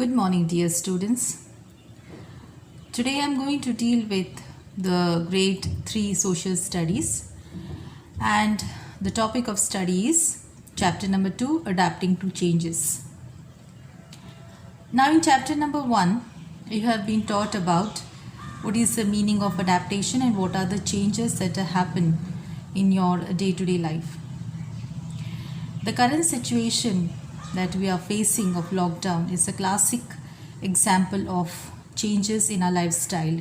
Good morning, dear students. Today I am going to deal with the grade 3 social studies, and the topic of study is chapter number 2, adapting to changes. Now in chapter number 1, you have been taught about what is the meaning of adaptation and what are the changes that happen in your day-to-day life. The current situation that we are facing of lockdown is a classic example of changes in our lifestyle.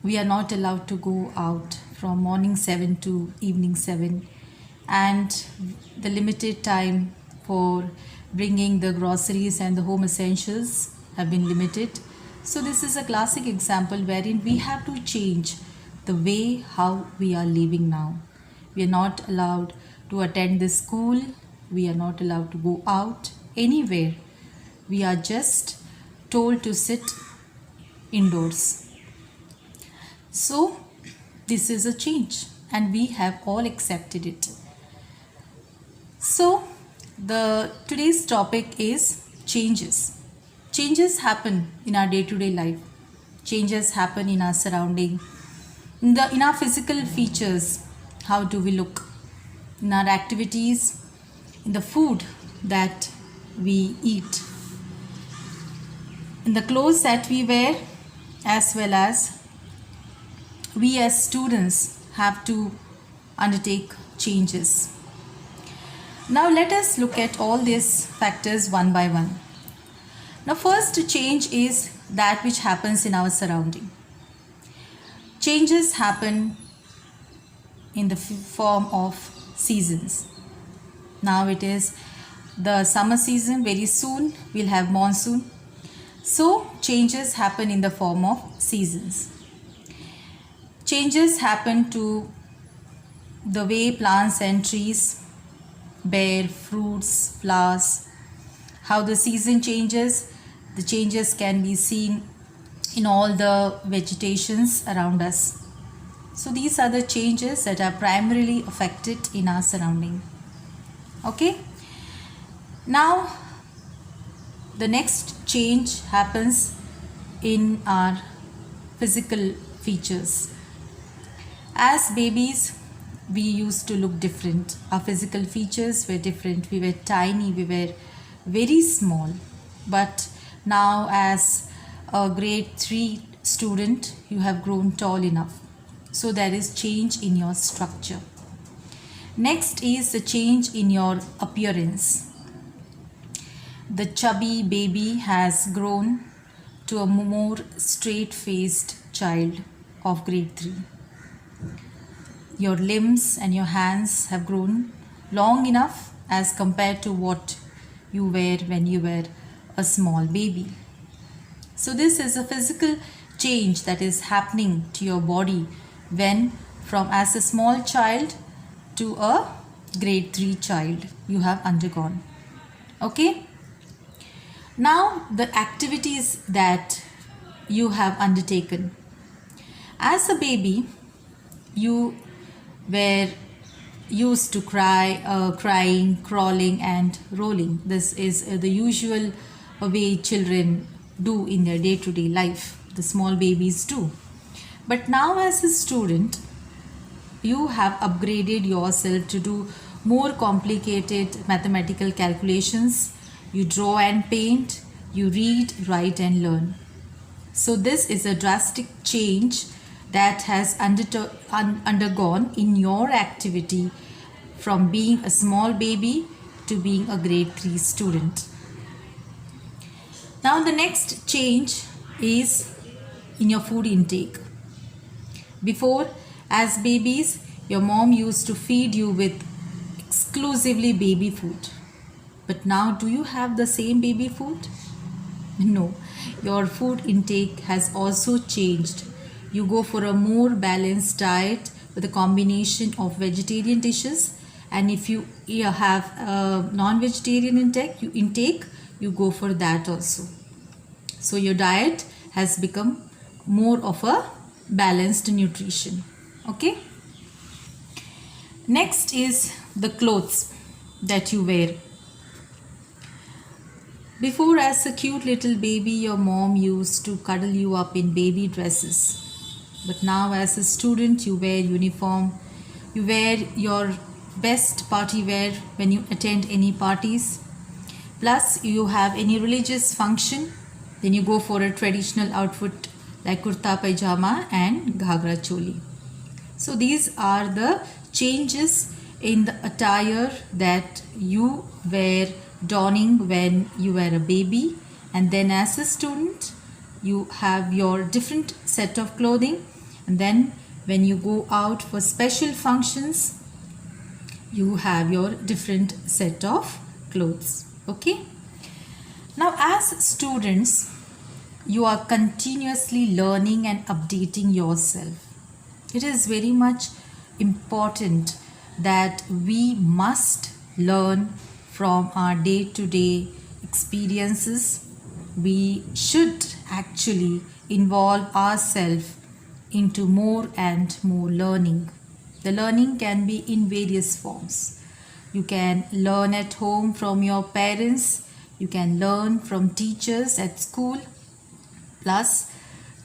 We are not allowed to go out from morning 7 to evening 7, and the limited time for bringing the groceries and the home essentials have been limited. So this is a classic example wherein we have to change the way how we are living now. We are not allowed to attend the school. We are not allowed to go out anywhere. We are just told to sit indoors. So this is a change and we have all accepted it. So today's topic is changes. Changes happen in our day-to-day life. Changes happen in our surrounding, in our physical features. How do we look? In our activities, in the food that we eat, in the clothes that we wear, as well as we as students have to undertake changes. Now let us look at all these factors one by one. Now first change is that which happens in our surrounding. Changes happen in the form of seasons. Now it is the summer season. Very soon we'll have monsoon. So changes happen in the form of seasons. Changes happen to the way plants and trees bear fruits, flowers. How the season changes, the changes can be seen in all the vegetations around us. So these are the changes that are primarily affected in our surrounding. Okay. Now the next change happens in our physical features. As babies, we used to look different. Our physical features were different. We were tiny, we were very small. But now as a grade 3 student, you have grown tall enough. So there is change in your structure. Next is the change in your appearance. The chubby baby has grown to a more straight-faced child of grade 3. Your limbs and your hands have grown long enough as compared to what you were when you were a small baby. So this is a physical change that is happening to your body when from as a small child to a grade 3 child you have undergone. Okay. Now the activities that you have undertaken. As a baby, you were used to crying, crawling and rolling. This is the usual way children do in their day-to-day life. The small babies do. But now as a student, you have upgraded yourself to do more complicated mathematical calculations. You draw and paint, you read, write and learn. So this is a drastic change that has undergone in your activity from being a small baby to being a grade 3 student. Now the next change is in your food intake. Before, as babies, your mom used to feed you with exclusively baby food. But now, do you have the same baby food? No, your food intake has also changed. You go for a more balanced diet with a combination of vegetarian dishes, and if you have a non-vegetarian intake, you go for that also. So your diet has become more of a balanced nutrition. Okay. Next is the clothes that you wear. Before, as a cute little baby, your mom used to cuddle you up in baby dresses. But now, as a student, you wear uniform, you wear your best party wear when you attend any parties. Plus, you have any religious function, then you go for a traditional outfit like kurta pajama and ghagra choli. So these are the changes in the attire that you were donning when you were a baby, and then as a student you have your different set of clothing, and then when you go out for special functions you have your different set of clothes. Okay, now as students you are continuously learning and updating yourself. It is very much important that we must learn from our day-to-day experiences. We should actually involve ourselves into more and more learning. The learning can be in various forms. You can learn at home from your parents. You can learn from teachers at school. Plus,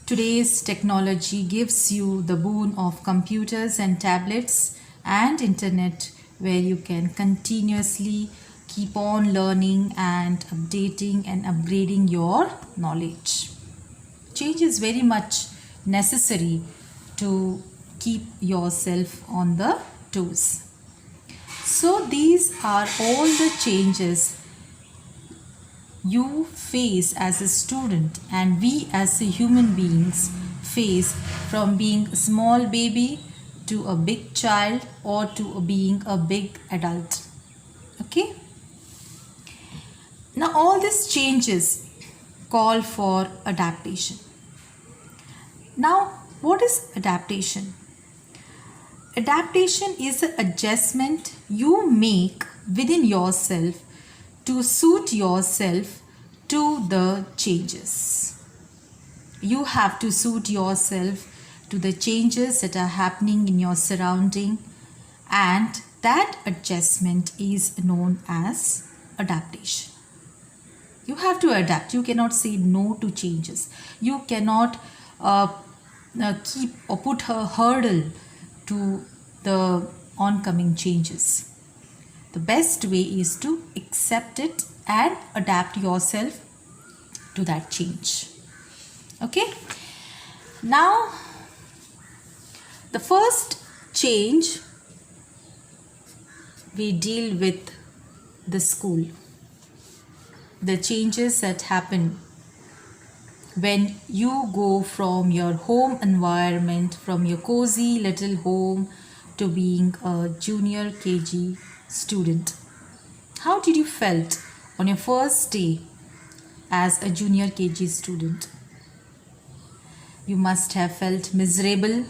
today's technology gives you the boon of computers and tablets and internet, where you can continuously keep on learning and updating and upgrading your knowledge. Change is very much necessary to keep yourself on the toes. So these are all the changes you face as a student and we as a human beings face, from being a small baby to a big child or to being a big adult. Okay, now all these changes call for adaptation. Now what is adaptation? Adaptation is an adjustment you make within yourself to suit yourself to the changes. You have to suit yourself to the changes that are happening in your surrounding, and that adjustment is known as adaptation. You have to adapt. You cannot say no to changes. You cannot keep or put a hurdle to the oncoming changes. The best way is to accept it and adapt yourself to that change. Okay, now the first change we deal with the school, the changes that happen when you go from your home environment, from your cozy little home to being a junior KG student. How did you felt on your first day as a junior KG student? You must have felt miserable.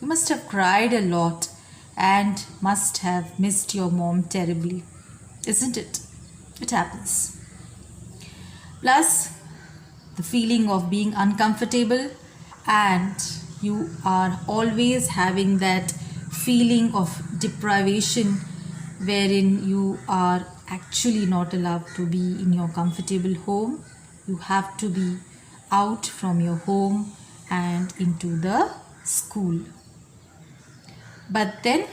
You must have cried a lot and must have missed your mom terribly, isn't it? It happens. Plus, the feeling of being uncomfortable, and you are always having that feeling of deprivation wherein you are actually not allowed to be in your comfortable home. You have to be out from your home and into the school. But then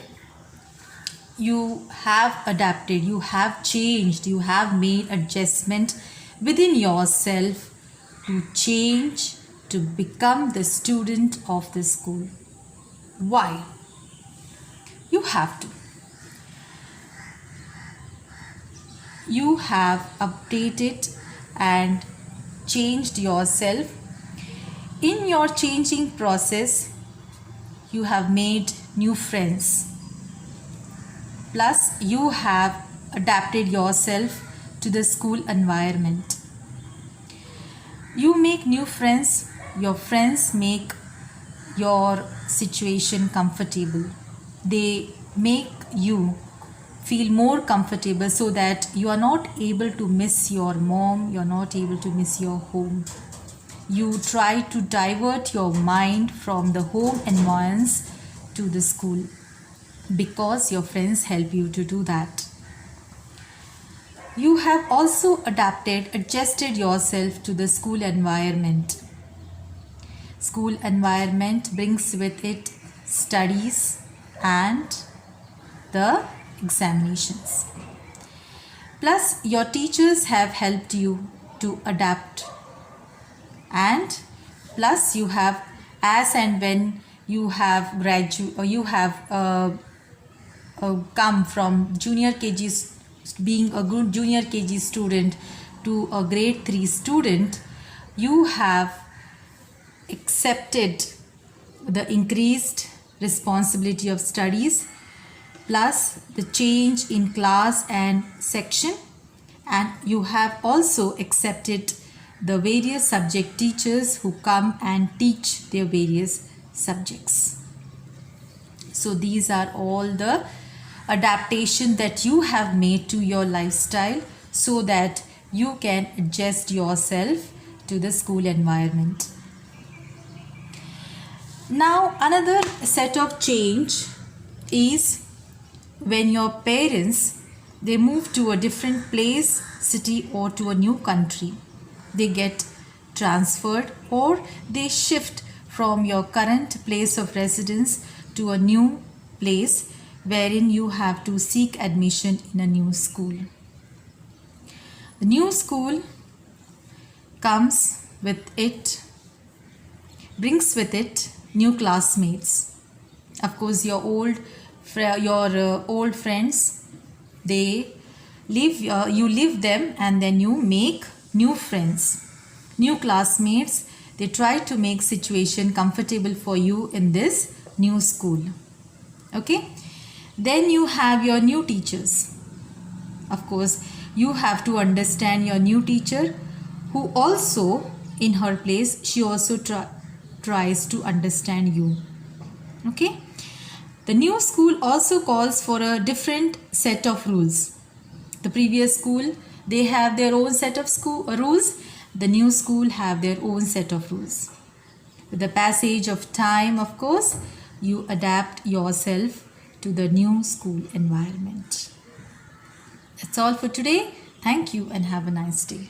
you have adapted, you have changed, you have made adjustment within yourself to change, to become the student of the school. Why? You have to. You have updated and changed yourself. In your changing process, you have made new friends. Plus, you have adapted yourself to the school environment. You make new friends, your friends make your situation comfortable. They make you feel more comfortable so that you are not able to miss your mom, you are not able to miss your home. You try to divert your mind from the home environments to the school because your friends help you to do that. You have also adjusted yourself to the school environment. School environment brings with it studies and the examinations. Plus, your teachers have helped you to adapt, and plus you have, as and when you have come from junior KG, being a good junior KG student to a grade 3 student, you have accepted the increased responsibility of studies, plus the change in class and section, and you have also accepted the various subject teachers who come and teach their various subjects. So these are all the adaptation that you have made to your lifestyle so that you can adjust yourself to the school environment. Now another set of change is when your parents, they move to a different place, city, or to a new country. They get transferred or they shift from your current place of residence to a new place wherein you have to seek admission in a new school. The new school brings with it new classmates. Of course, your old friends, you leave them and then you make new friends, new classmates. They try to make situation comfortable for you in this new school. Okay, then you have your new teachers. Of course, you have to understand your new teacher, who also in her place, she also tries to understand you. Okay, the new school also calls for a different set of rules. The previous school, they have their own set of rules. The new school have their own set of rules. With the passage of time, of course, you adapt yourself to the new school environment. That's all for today. Thank you and have a nice day.